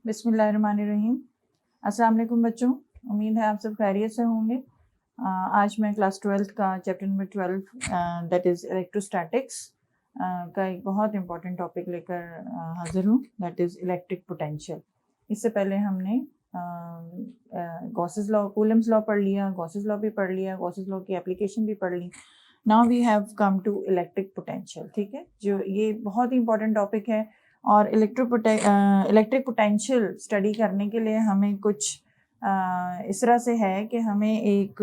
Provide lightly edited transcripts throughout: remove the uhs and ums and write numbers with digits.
बिस्मिल्लाहिर्रहमानिर्रहीम। अस्सलाम वालेकुम बच्चों, उम्मीद है आप सब खैरियत से होंगे। आज मैं क्लास 12th का chapter number 12 that is electrostatics का एक बहुत इंपॉर्टेंट टॉपिक लेकर हाजिर हूँ, दैट इज़ इलेक्ट्रिक पोटेंशियल। इससे पहले हमने गॉसेस लॉ, कूलम्स लॉ पढ़ लिया, गॉसेस लॉ भी पढ़ लिया, गॉसेस लॉ की एप्लीकेशन भी पढ़ ली। Now we have come to electric potential. ठीक है, जो ये बहुत ही इंपॉर्टेंट टॉपिक है और इलेक्ट्रिक पोटेंशियल स्टडी करने के लिए हमें कुछ इस तरह से है कि हमें एक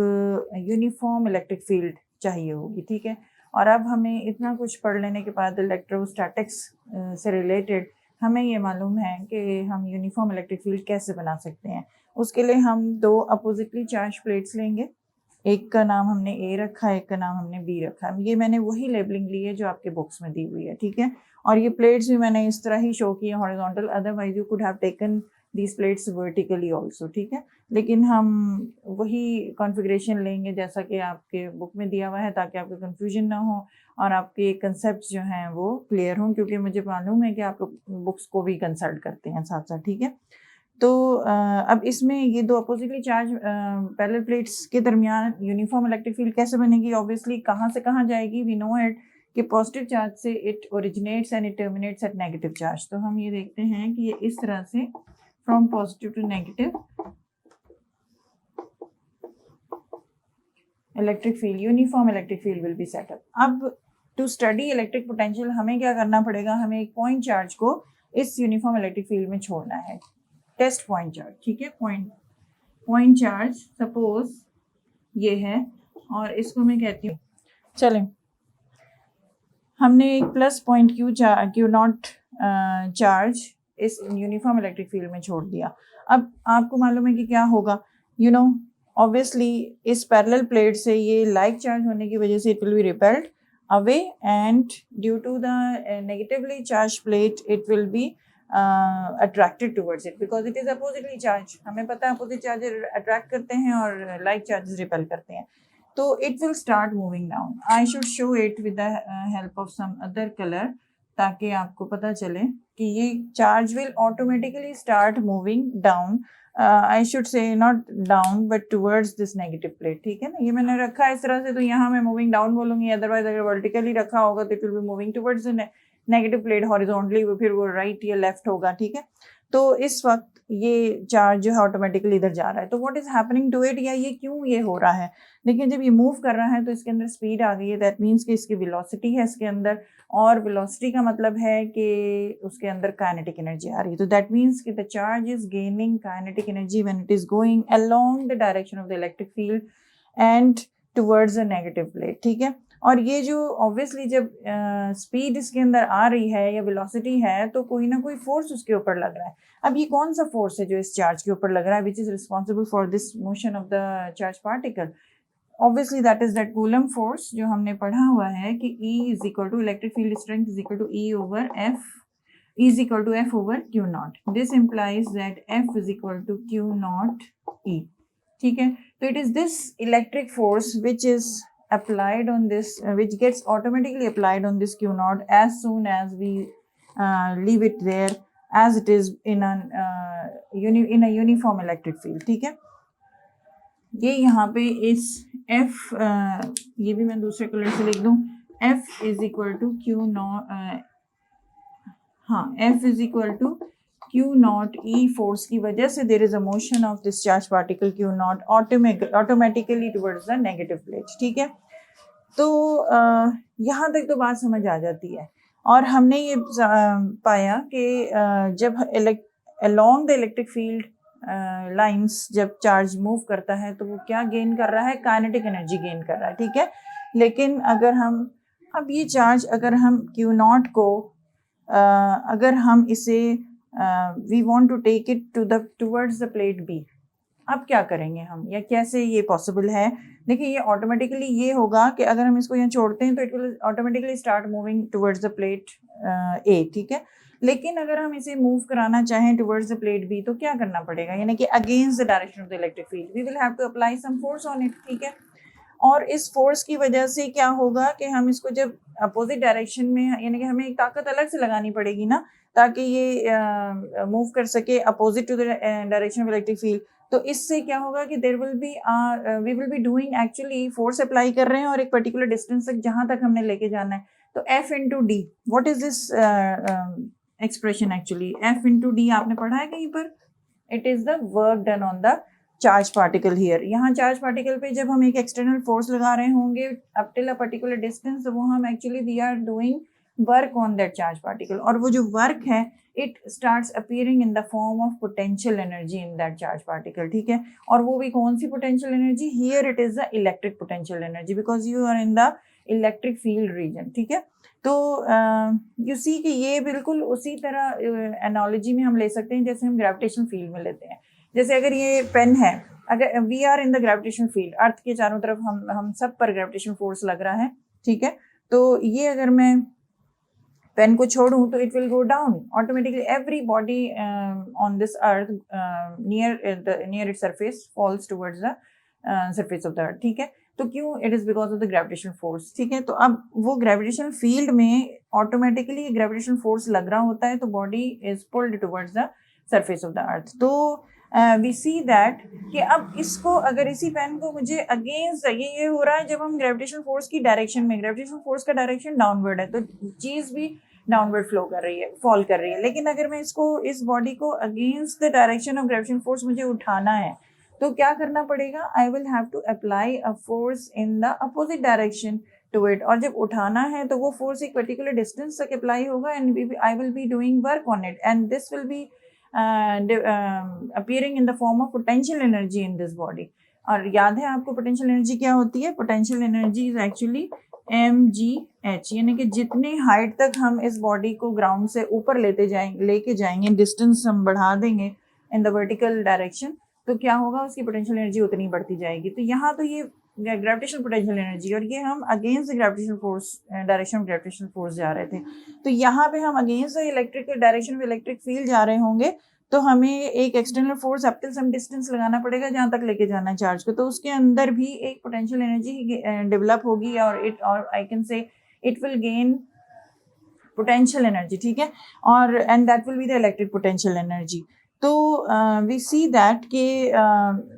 यूनिफॉर्म इलेक्ट्रिक फील्ड चाहिए होगी। ठीक है, और अब हमें इतना कुछ पढ़ लेने के बाद इलेक्ट्रोस्टैटिक्स से रिलेटेड हमें ये मालूम है कि हम यूनिफॉर्म इलेक्ट्रिक फील्ड कैसे बना सकते हैं। उसके लिए हम दो अपोजिटली चार्ज प्लेट्स लेंगे, एक का नाम हमने ए रखा है, एक का नाम हमने बी रखा है। ये मैंने वही लेबलिंग ली है जो आपके बुक्स में दी हुई है। ठीक है, और ये प्लेट्स भी मैंने इस तरह ही शो की है horizontal, otherwise you could have taken these plates vertically also. ठीक है, लेकिन हम वही कॉन्फ़िगरेशन लेंगे जैसा कि आपके बुक में दिया हुआ है, ताकि आपको कन्फ्यूजन ना हो और आपके कंसेप्ट जो हैं वो क्लियर हों, क्योंकि मुझे मालूम है कि आप लोग बुक्स को भी कंसल्ट करते हैं साथ साथ। ठीक है, तो अब इसमें ये दो अपोजिटली चार्ज पैरेलल प्लेट्स के दरमियान यूनिफॉर्म इलेक्ट्रिक फील्ड कैसे बनेगी। ऑब्वियसली कहाँ से कहाँ जाएगी, वी नो इट कि पॉजिटिव चार्ज से it originates and it terminates at negative charge. तो हम ये देखते हैं कि ये इस तरह से from positive to negative electric field, uniform electric field will be set up. अब टू स्टडी इलेक्ट्रिक पोटेंशियल हमें क्या करना पड़ेगा, हमें एक पॉइंट चार्ज को इस यूनिफॉर्म इलेक्ट्रिक फील्ड में छोड़ना है, टेस्ट पॉइंट चार्ज। ठीक है, पॉइंट चार्ज सपोज ये है और इसको मैं कहती हूँ, चलें हमने एक plus point Q not charge इस यूनिफॉर्म इलेक्ट्रिक फील्ड में छोड़ दिया। अब आपको मालूम है कि क्या होगा, यू नो ऑब्वियसली इस पैरेलल प्लेट से ये लाइक चार्ज होने की वजह से it will be repelled away and due to the negatively charge plate it will be attracted towards it because it is oppositely charged। हमें पता है अपोजिट चार्ज अट्रैक्ट करते हैं और लाइक चार्जेस रिपेल करते हैं, तो it will start moving down। I should show it with the help of some other color ताकि आपको पता चले कि ये charge will automatically start moving down। I should say not down but towards this negative plate। ठीक है ना, ये मैंने रखा है इस तरह से, तो यहाँ मैं moving down बोलूँगी, अदरवाइज अगर वर्टिकली रखा होगा तो it will be moving towards the negative plate horizontally, फिर वो राइट या लेफ्ट होगा। ठीक है, तो इस वक्त ये चार्ज जो है ऑटोमेटिकली इधर जा रहा है। तो what is happening to it, या ये क्यों ये हो रहा है, लेकिन जब ये मूव कर रहा है तो इसके अंदर स्पीड आ गई है, दैट मीन्स कि इसकी वेलोसिटी है इसके अंदर, और वेलोसिटी का मतलब है कि उसके अंदर काइनेटिक एनर्जी आ रही है। तो दैट मीन्स कि the charge is gaining kinetic energy when it is going along the direction of the electric field and towards the negative plate. ठीक है, और ये जो ऑब्वियसली जब स्पीड इसके अंदर आ रही है या वेलोसिटी है तो कोई ना कोई फोर्स उसके ऊपर लग रहा है। अब ये कौन सा फोर्स है जो इस चार्ज के ऊपर लग रहा है, which is responsible for this motion of the charge particle. Obviously that is that Coulomb force जो हमने पढ़ा हुआ है कि E is equal to electric field strength is equal to E over F is equal to F over Q naught. This implies that F is equal to Q naught E। ठीक है, तो it is this electric force which is applied on this which gets automatically applied on this Q naught as soon as we leave it there as it is in a uniform electric field। ठीक है, ये यहाँ पे इस F ये भी मैं दूसरे कलर से लिख दूँ, F is equal to Q naught, हाँ F is equal to Q naught E force की वजह से there is a motion of this charge particle Q naught automatically towards the negative plate. ठीक है, तो यहाँ तक तो बात समझ आ जाती है। और हमने ये पाया कि जब along the electric field lines जब चार्ज मूव करता है तो वो क्या गेन कर रहा है, काइनेटिक एनर्जी गेन कर रहा है। ठीक है, लेकिन अगर हम अब ये चार्ज अगर हम Q नॉट को अगर हम इसे we want to take it towards the plate B, अब क्या करेंगे हम, या कैसे ये पॉसिबल है। देखिए ये ऑटोमेटिकली ये होगा कि अगर हम इसको यहाँ छोड़ते हैं तो it will automatically start moving towards the plate A। ठीक है, लेकिन अगर हम इसे मूव कराना चाहें टुवर्ड्स द प्लेट B तो क्या करना पड़ेगा, यानी कि against the direction of the electric field we will have to apply some force on it. ठीक है, और इस फोर्स की वजह से क्या होगा कि हम इसको जब अपोजिट डायरेक्शन में, यानी कि हमें एक ताकत अलग से लगानी पड़ेगी ना, ताकि ये मूव कर सके opposite to the direction of electric field. तो इससे क्या होगा कि there will be we will be doing actually force apply कर रहे हैं और एक पर्टिकुलर डिस्टेंस तक जहां तक हमने लेके जाना है। तो F into D, what is this expression actually? F into D आपने पढ़ा है कहीं पर? It is the work done on the charge particle here. यहाँ चार्ज पार्टिकल पे जब हम एक एक्सटर्नल फोर्स लगा रहे होंगे up till a particular distance, तो वो हम actually we are doing work on that charge particle, और वो जो वर्क है it starts appearing in the form of potential energy in that charge particle, ठीक है। और वो भी कौन सी potential energy? Here it is the electric potential energy, because you are in the electric field region, ठीक है। तो यू सी कि ये बिल्कुल उसी तरह एनालॉजी में हम ले सकते हैं जैसे हम ग्रेविटेशनल फील्ड में लेते हैं। जैसे अगर ये पेन है, अगर we are in the gravitational field, earth के चारों तरफ हम सब पर ग्रेविटेशनल फोर्स लग रहा है, ठीक है। तो ये अगर मैं पेन को छोड़ूं तो it will go down automatically. Every body on this earth near its surface falls towards the surface of the earth, ठीक है। तो क्यों? It is because of the gravitational force, ठीक है। तो अब वो ग्रेविटेशनल फील्ड में ऑटोमेटिकली ग्रेविटेशनल फोर्स लग रहा होता है, तो body is pulled towards the surface of the earth. तो वी सी दैट कि अब इसको, अगर इसी पेन को मुझे अगेंस्ट, ये हो रहा है जब हम ग्रेविटेशनल फोर्स की डायरेक्शन में, ग्रेविटेशनल फोर्स का डायरेक्शन डाउनवर्ड है, तो चीज भी डाउनवर्ड फ्लो कर रही है, फॉल कर रही है। लेकिन अगर मैं इसको, इस बॉडी को against the direction of gravitational force मुझे उठाना है, तो क्या करना पड़ेगा? I will have to apply a force in the opposite direction to it. और जब उठाना है तो वो फोर्स एक पर्टिकुलर डिस्टेंस तक अप्लाई होगा and I will be doing work on it, and this will be appearing in the form of potential energy in this body। और याद है आपको पोटेंशियल एनर्जी क्या होती है? Potential energy is actually mgh, यानी कि जितनी हाइट तक हम इस बॉडी को ग्राउंड से ऊपर लेके जाएंगे, डिस्टेंस हम बढ़ा देंगे इन द वर्टिकल डायरेक्शन, तो क्या होगा? उसकी पोटेंशियल एनर्जी उतनी बढ़ती जाएगी। तो यहाँ तो ये ग्रेविटेशनल पोटेंशियल एनर्जी, और ये हम against the gravitational force, direction of gravitational force जा रहे थे। तो यहाँ पे हम against the electric direction of electric field जा रहे होंगे, तो हमें एक external force up till some distance लगाना पड़ेगा जहाँ तक लेके जाना है चार्ज को। तो उसके अंदर भी एक पोटेंशियल एनर्जी डेवलप होगी, और I can say it will gain potential energy, ठीक है। और and that will be the electric potential energy. तो वी सी दैट के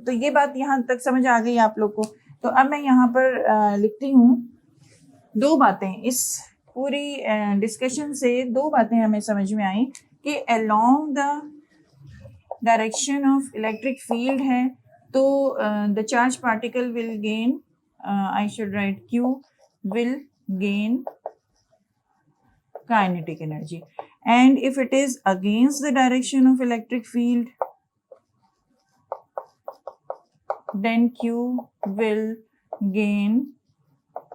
तो ये बात यहाँ तक समझ आ गई आप लोग को। तो अब मैं यहाँ पर लिखती हूँ दो बातें, इस पूरी डिस्कशन से दो बातें हमें समझ में आई कि along the direction of electric field है, तो the charge particle will gain, I should write Q will gain kinetic energy, and if it is against the direction of electric field, then Q will gain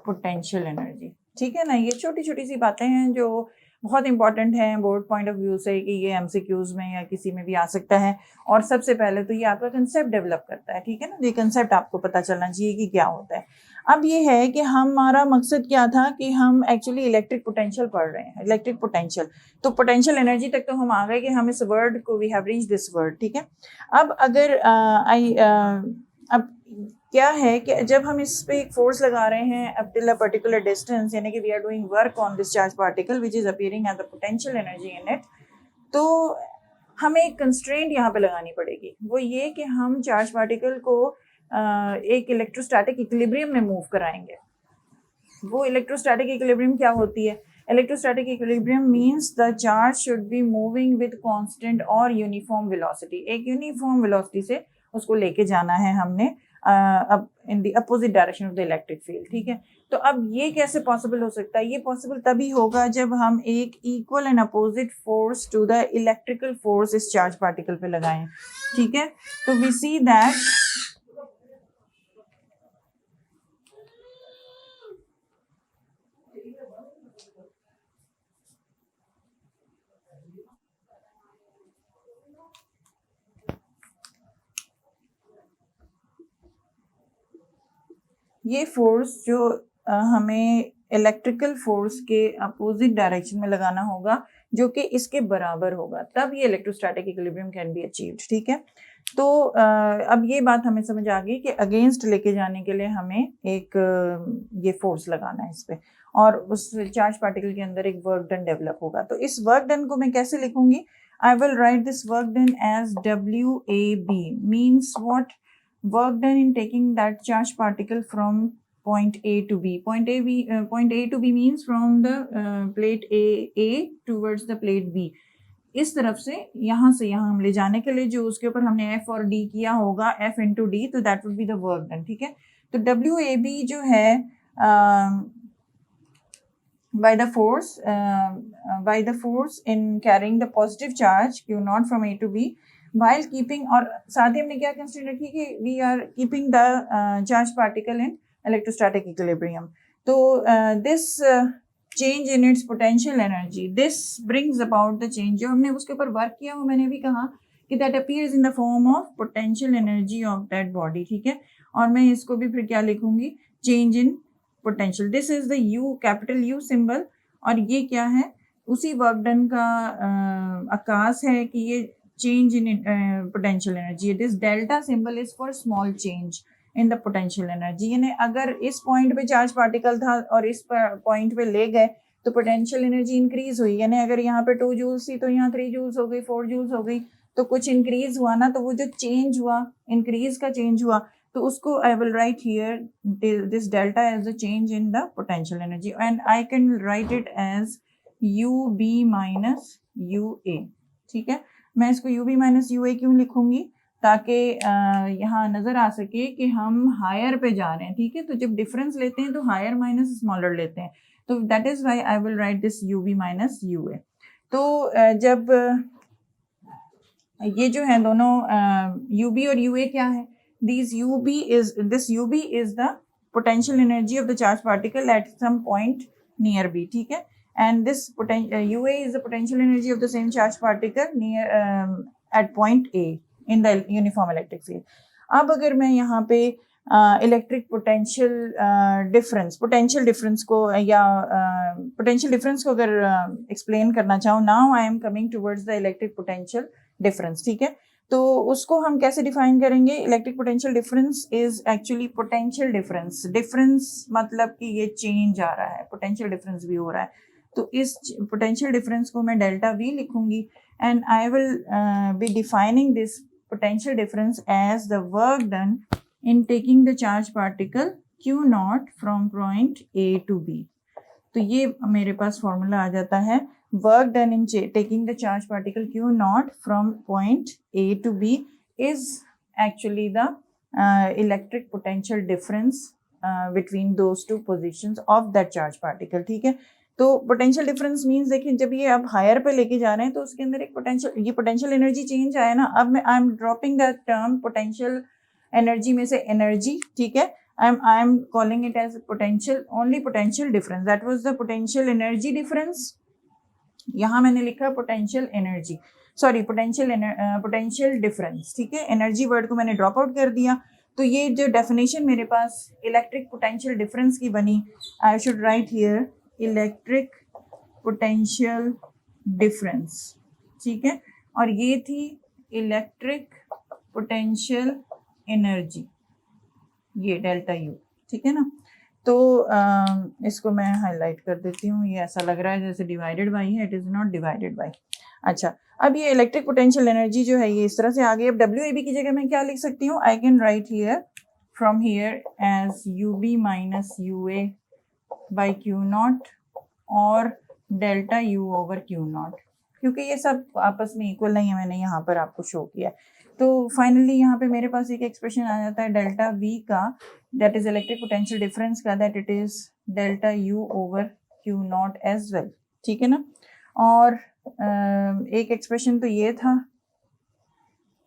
potential energy, ठीक है ना। ये छोटी छोटी सी बातें हैं जो बहुत इंपॉर्टेंट है बोर्ड पॉइंट ऑफ व्यू से, कि ये एमसीक्यूज में या किसी में भी आ सकता है। और सबसे पहले तो ये आपका कंसेप्ट डेवलप करता है, ठीक है ना। ये कंसेप्ट आपको पता चलना चाहिए कि क्या होता है। अब ये है कि हमारा मकसद क्या था कि हम एक्चुअली इलेक्ट्रिक पोटेंशियल पढ़ रहे हैं, इलेक्ट्रिक पोटेंशियल। तो पोटेंशियल एनर्जी तक तो हम आ गए कि हम इस वर्ड को, we have reached this word, ठीक है। अब अगर अब क्या है कि जब हम इस पे एक फोर्स लगा रहे हैं up till a particular distance, यानी कि we are doing work on this charge particle which is appearing as the potential energy in it, तो हमें एक कंस्ट्रेंट यहाँ पे लगानी पड़ेगी। वो ये कि हम चार्ज पार्टिकल को एक इलेक्ट्रोस्टैटिक इक्विलिब्रियम में मूव कराएंगे। वो इलेक्ट्रोस्टैटिक इक्विलिब्रियम क्या होती है? Electrostatic equilibrium means the charge should be moving with constant और यूनिफॉर्म वेलोसिटी। एक यूनिफॉर्म वेलोसिटी से उसको लेके जाना है हमने अब इन the opposite direction of the electric field, ठीक है। तो अब ये कैसे पॉसिबल हो सकता है? ये पॉसिबल तभी होगा जब हम एक equal and opposite force to the electrical force इस चार्ज पार्टिकल पे लगाएं, ठीक है। तो वी सी दैट ये फोर्स जो हमें इलेक्ट्रिकल फोर्स के अपोजिट डायरेक्शन में लगाना होगा, जो कि इसके बराबर होगा, तब ये electrostatic equilibrium can be achieved, ठीक है। तो अब ये बात हमें समझ आ गई कि अगेंस्ट लेके जाने के लिए हमें एक ये फोर्स लगाना है इस पे, और उस चार्ज पार्टिकल के अंदर एक वर्क डन डेवलप होगा। तो इस वर्क डन को मैं कैसे लिखूंगी? I will write this work done as WAB, means what? Work done in taking that charge particle from point A to B. Point A to B means from the plate A towards the plate B. इस तरफ से यहाँ हम ले जाने के लिए जो उसके ऊपर हमने F और D किया होगा, F into D, तो that would be the work done, ठीक है। तो WAB जो है by the force in carrying the positive charge Q naught from A to B while keeping, और साथ ही हमने क्या कंस्ट्रेंट रखी कि we are keeping the charge particle in electrostatic equilibrium. तो this change in its potential energy, this brings about the change। जो हमने उसके ऊपर वर्क किया वो मैंने भी कहा कि that appears in the form of potential energy of that body, ठीक है। और मैं इसको भी फिर क्या लिखूंगी? change in potential. This is the U, capital U symbol, और ये क्या है? उसी वर्क डन का आकाश है कि ये change in potential energy. This delta symbol is for small change in the potential energy. यानी अगर इस पॉइंट पे चार्ज पार्टिकल था और इस पॉइंट पे ले गए तो पोटेंशियल एनर्जी इंक्रीज हुई। यानी अगर यहाँ पे 2 जूल्स थी तो यहाँ 3 जूल्स हो गई, 4 जूल्स हो गई, तो कुछ इंक्रीज हुआ ना। तो वो जो चेंज हुआ, इंक्रीज का चेंज हुआ, तो उसको I will write here this delta as the change in the potential energy, and I can write it as UB minus UA, ठीक है। मैं इसको UB minus UA क्यों लिखूंगी? ताकि यहाँ नजर आ सके कि हम हायर पे जा रहे हैं, ठीक है। तो जब डिफरेंस लेते हैं तो हायर माइनस स्मॉलर लेते हैं, तो that is why I will write this UB minus UA। तो जब ये जो है दोनों UB और UA क्या है? This UB is the potential energy of the charge particle at some point near B, ठीक है। And this UA is the potential energy of the same charge particle near at point A in the uniform electric field। अब अगर मैं यहाँ पे electric potential difference को या potential difference को अगर एक्सप्लेन करना चाहूँ, now I am coming towards the electric potential difference, ठीक है। तो उसको हम कैसे डिफाइन करेंगे? Electric potential difference is actually potential difference. Difference मतलब कि ये चेंज आ रहा है, पोटेंशियल डिफरेंस भी हो रहा है। तो इस पोटेंशियल डिफरेंस को मैं डेल्टा वी लिखूंगी, and I will B defining this potential difference as the work done in taking the charge particle Q naught from point A to B। तो ये मेरे पास फॉर्मूला आ जाता है, work done in taking the charge particle Q naught from point A to B is actually the electric potential difference between those two positions of that charge particle, ठीक है। तो potential difference means देखिए, जब ये आप higher पे लेके जा रहे हैं तो उसके अंदर एक पोटेंशियल एनर्जी चेंज आया ना। अब मैं I am dropping the term potential energy में से एनर्जी, ठीक है। I am calling it as potential, only potential difference. That was the potential energy difference. यहाँ मैंने लिखा potential energy, sorry potential difference, ठीक है। एनर्जी वर्ड को मैंने ड्रॉप आउट कर दिया। तो ये जो डेफिनेशन मेरे पास इलेक्ट्रिक पोटेंशियल डिफरेंस की बनी, I should write here electric potential difference, ठीक है। और ये थी इलेक्ट्रिक पोटेंशियल एनर्जी, ये डेल्टा यू, ठीक है ना। तो इसको मैं हाईलाइट कर देती हूँ। ये ऐसा लग रहा है जैसे डिवाइडेड बाई है, it is not divided by. अच्छा, अब ये इलेक्ट्रिक पोटेंशियल एनर्जी जो है ये इस तरह से आ गई। अब WAB की जगह मैं क्या लिख सकती हूँ? I can write here from here as UB minus UA by Q nought और delta U over Q nought, क्योंकि ये सब आपस में इक्वल नहीं है, मैंने यहाँ पर आपको शो किया। तो फाइनली यहाँ पे मेरे पास एक एक्सप्रेशन आ जाता है डेल्टा V का, that is electric potential difference का, that it is delta U over Q nought as well, ठीक है ना। और एक एक्सप्रेशन तो ये था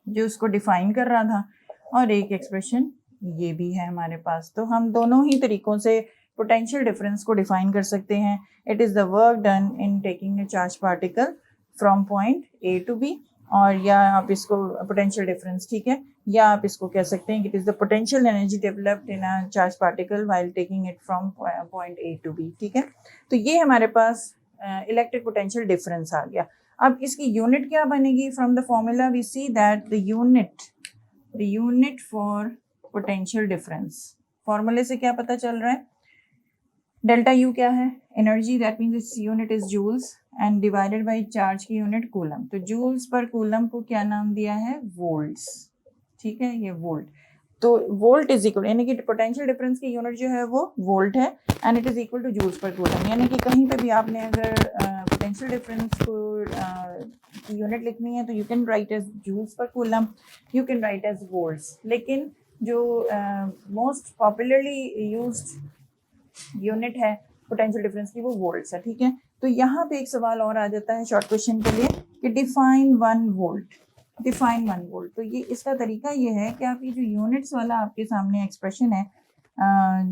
जो उसको डिफाइन कर रहा था, और एक एक्सप्रेशन ये भी है हमारे पास। तो हम दोनों ही तरीकों से पोटेंशियल डिफरेंस को डिफाइन कर सकते हैं। It is the work done in taking a charge particle from point A to B, और या आप इसको पोटेंशियल डिफरेंस, ठीक है, या आप इसको कह सकते हैं कि it is the potential energy developed in a charge particle while taking it from point A to B, ठीक है। तो ये हमारे पास इलेक्ट्रिक पोटेंशियल डिफरेंस आ गया। अब इसकी यूनिट क्या बनेगी? From the formula we see that the unit the unit for potential difference, फॉर्मूले से क्या पता चल रहा है, डेल्टा यू क्या है, energy, that means its unit is joules and divided by charge की यूनिट कूलम। तो जूल्स पर कूलम को क्या नाम दिया है, वोल्ट्स, ठीक है, ये वोल्ट। तो वोल्ट इज इक्वल, यानी कि पोटेंशियल डिफरेंस की यूनिट जो है वो वोल्ट है and it is equal to joules per coulomb. यानी कि कहीं पे भी आपने अगर पोटेंशियल डिफरेंस को की यूनिट लिखनी है तो you can write as joules per coulomb, you can write as volts, लेकिन जो मोस्ट पॉपुलरली यूज्ड यूनिट है पोटेंशियल डिफरेंस की वो वोल्ट्स है, ठीक है। तो यहाँ पे एक सवाल और आ जाता है शॉर्ट क्वेश्चन के लिए कि डिफाइन 1 वोल्ट, डिफाइन 1 वोल्ट। तो ये इसका तरीका ये है कि आप ये जो यूनिट्स वाला आपके सामने एक्सप्रेशन है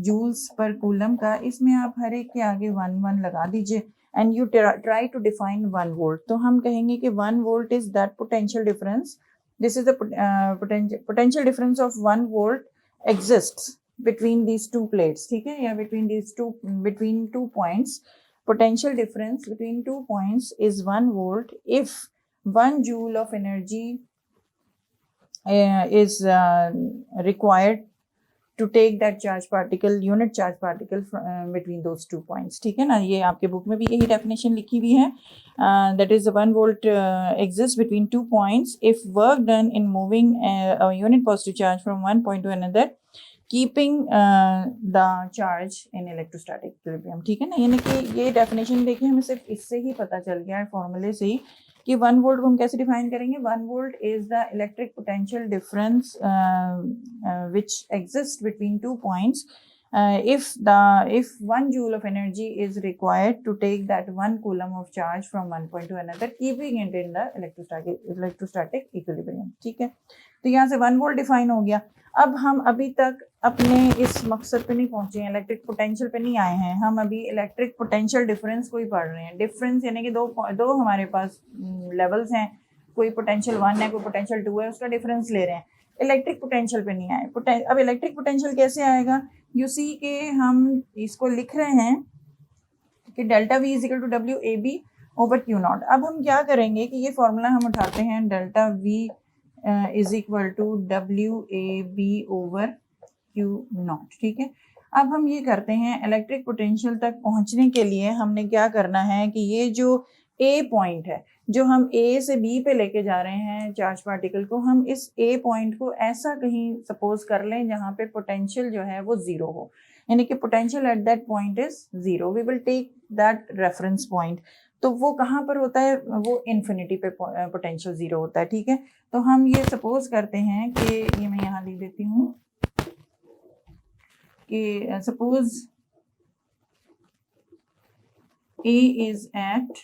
जूल्स पर कूलम का, इसमें आप हर एक के आगे 1 लगा दीजिए and you try to define 1 volt. तो हम कहेंगे कि 1 volt is that potential difference, this is the potential difference of 1 volt exists between these two plates, ठीक है, या between two points. Potential difference between 2 points is 1 volt if 1 joule of energy is required to take that charge particle, unit charge particle between those 2 points, ठीक है ना। ये आपके book में भी यही डेफिनेशन लिखी हुई है, that is 1 volt exists between 2 points if work done in moving a unit positive charge from one point to another keeping the charge in electrostatic equilibrium, ठीक है ना। यानी कि ये डेफिनेशन देखिए हमें सिर्फ इससे ही पता चल गया है, फॉर्मूले से ही, कि 1 वोल्ट को हम कैसे डिफाइन करेंगे। 1 volt is the electric potential difference which exist between 2 points if 1 joule of energy is required to take that 1 coulomb of charge from one point to another keeping it in the electrostatic equilibrium, ठीक है। तो यहाँ से 1 volt define हो गया। अब हम अभी तक अपने इस मकसद पे नहीं पहुंचे हैं, इलेक्ट्रिक पोटेंशियल पे नहीं आए हैं, हम अभी इलेक्ट्रिक पोटेंशियल डिफरेंस को ही पढ़ रहे हैं। डिफरेंस यानी कि दो हमारे पास लेवल्स हैं, कोई पोटेंशियल 1 है, कोई पोटेंशियल 2 है, उसका डिफरेंस ले रहे हैं, इलेक्ट्रिक पोटेंशियल पे नहीं आए। अब इलेक्ट्रिक पोटेंशियल कैसे आएगा, यू सी के हम इसको लिख रहे हैं कि delta V is equal to W A B over Q naught. अब हम क्या करेंगे कि ये फॉर्मूला हम उठाते हैं, delta V is equal to W A B over Q naught, ठीक है। अब हम ये करते हैं, इलेक्ट्रिक पोटेंशियल तक पहुंचने के लिए हमने क्या करना है कि ये जो ए पॉइंट है, जो हम ए से बी पे लेके जा रहे हैं चार्ज पार्टिकल को, हम इस ए पॉइंट को ऐसा कहीं सपोज कर लें जहाँ पे पोटेंशियल जो है वो 0 हो, यानी कि potential at that point is 0। We will take that reference point. तो वो कहाँ पर होता है, वो इन्फिनिटी पे पोटेंशियल 0 होता है, ठीक है। तो हम ये सपोज करते हैं कि ये मैं यहाँ लिख देती हूँ कि suppose A is at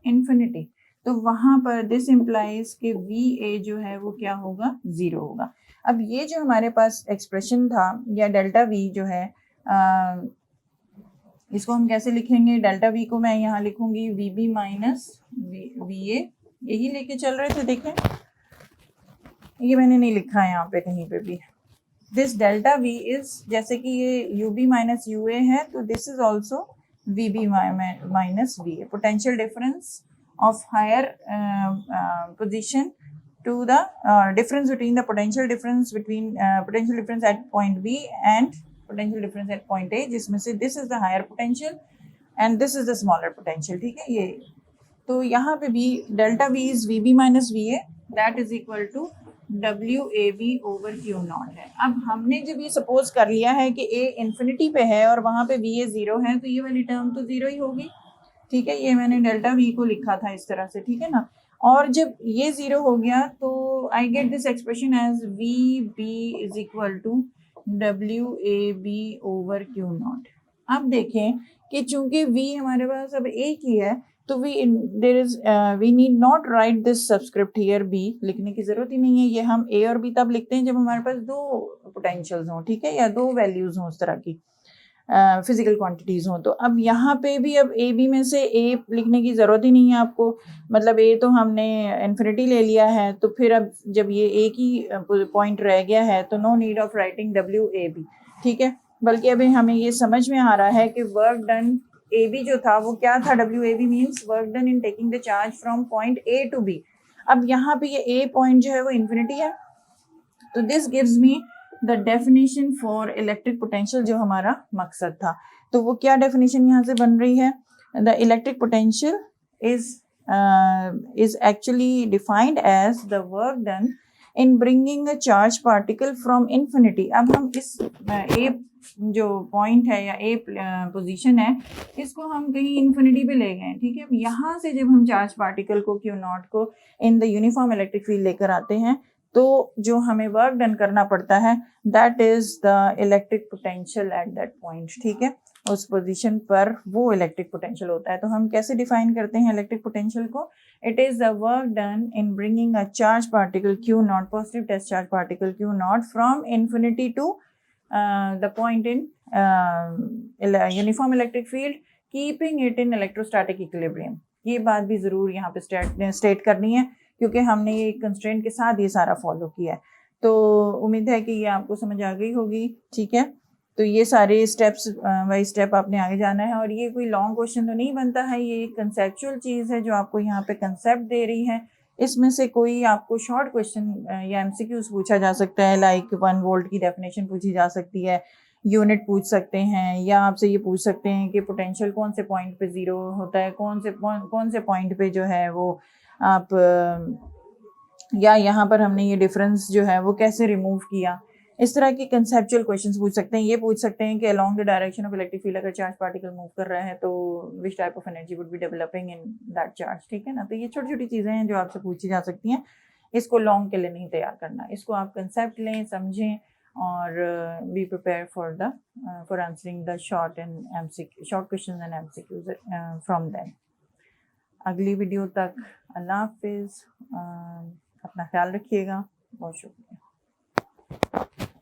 infinity, तो वहां पर दिस इम्प्लाइज कि VA जो है वो क्या होगा, 0 होगा। अब ये जो हमारे पास एक्सप्रेशन था या डेल्टा V जो है, इसको हम कैसे लिखेंगे, डेल्टा V को मैं यहाँ लिखूंगी VB माइनस VA, यही लेके चल रहे थे, देखें ये मैंने नहीं लिखा है यहाँ पे कहीं पे भी। दिस डेल्टा V इज, जैसे कि ये UB माइनस UA है, तो this is also VB minus VA, potential difference of higher position to the difference between the potential difference at point B and potential difference at point A, जिसमें से this is the higher potential and this is the smaller potential, ठीक है। ये तो यहाँ पे भी delta V is VB minus VA, that is equal to WAB over Q not है। अब हमने जब ये सपोज कर लिया है कि A इन्फिनिटी पे है और वहाँ पे VA 0 है, तो ये वाली टर्म तो 0 ही होगी, ठीक है। ये मैंने डेल्टा V को लिखा था इस तरह से, ठीक है ना। और जब ये 0 हो गया तो I get this expression as VB is equal to WAB over Q naught. अब देखें कि चूंकि V हमारे पास अब एक ही है, तो we need not write this subscript here B, लिखने की जरूरत ही नहीं है। ये हम A और B तब लिखते हैं जब हमारे पास दो पोटेंशियल्स हों, ठीक है, या दो वैल्यूज हों उस तरह की, फिजिकल क्वांटिटीज हों। तो अब यहाँ पे भी अब ए बी में से ए लिखने की ज़रूरत ही नहीं है आपको, मतलब ए तो हमने इन्फिनिटी ले लिया है, तो फिर अब जब ये एक ही पॉइंट रह गया है तो no need of writing WAB, ठीक है। बल्कि अभी हमें ये समझ में आ रहा है कि वर्क डन AB जो था वो क्या था, WAB means work done in taking the charge from point A to B। अब यहाँ पे ये ए पॉइंट जो है वो इन्फिनिटी है, तो this gives me the definition for electric potential जो हमारा मकसद था। तो वो क्या डेफिनेशन यहाँ से बन रही है, the electric potential is actually defined as the work done in bringing a charged particle from infinity। अब हम इस ए जो पॉइंट है या ए पोजीशन है इसको हम कहीं इन्फिनिटी पे ले गए, ठीक है। यहाँ से जब हम चार्ज पार्टिकल को क्यू नॉट को in the uniform electric field लेकर आते हैं तो जो हमें वर्क डन करना पड़ता है that is the electric potential at that point, ठीक है। उस पोजीशन पर वो इलेक्ट्रिक पोटेंशियल होता है। तो हम कैसे डिफाइन करते हैं इलेक्ट्रिक पोटेंशियल को, it is the work done in bringing a charge particle Q naught, positive test charge particle Q naught from infinity to the point in uniform electric field keeping it in electrostatic equilibrium. ये बात भी जरूर यहाँ पे state करनी है क्योंकि हमने ये कंस्ट्रेंट के साथ ये सारा फॉलो किया है। तो उम्मीद है कि ये आपको समझ आ गई होगी, ठीक है। तो ये सारे स्टेप्स बाई स्टेप आपने आगे जाना है और ये कोई लॉन्ग क्वेश्चन तो नहीं बनता है, ये एक कंसेप्चुअल चीज़ है जो आपको यहाँ पे कंसेप्ट दे रही है। इसमें से कोई आपको शॉर्ट क्वेश्चन या एमसीक्यूज पूछा जा सकता है, लाइक 1 वोल्ट की डेफिनेशन पूछी जा सकती है, यूनिट पूछ सकते हैं, या आपसे ये पूछ सकते हैं कि पोटेंशियल कौन से पॉइंट पे ज़ीरो होता है, कौन से पॉइंट पे जो है वो आप या यहाँ पर हमने ये डिफरेंस जो है वो कैसे रिमूव किया। इस तरह के कंसेप्चुअल क्वेश्चंस पूछ सकते हैं। ये पूछ सकते हैं कि along the direction of electric field अगर चार्ज पार्टिकल मूव कर रहा है तो which type of energy would be developing in that charge, ठीक है ना। तो ये छोटी छोटी चीज़ें हैं जो आपसे पूछी जा सकती हैं। इसको लॉन्ग के लिए नहीं तैयार करना, इसको आप कंसेप्ट लें, समझें और be prepare for answering the short questions and MCQs from them. अगली वीडियो तक अल्लाह हाफिज़, अपना ख्याल रखिएगा, बहुत शुक्रिया।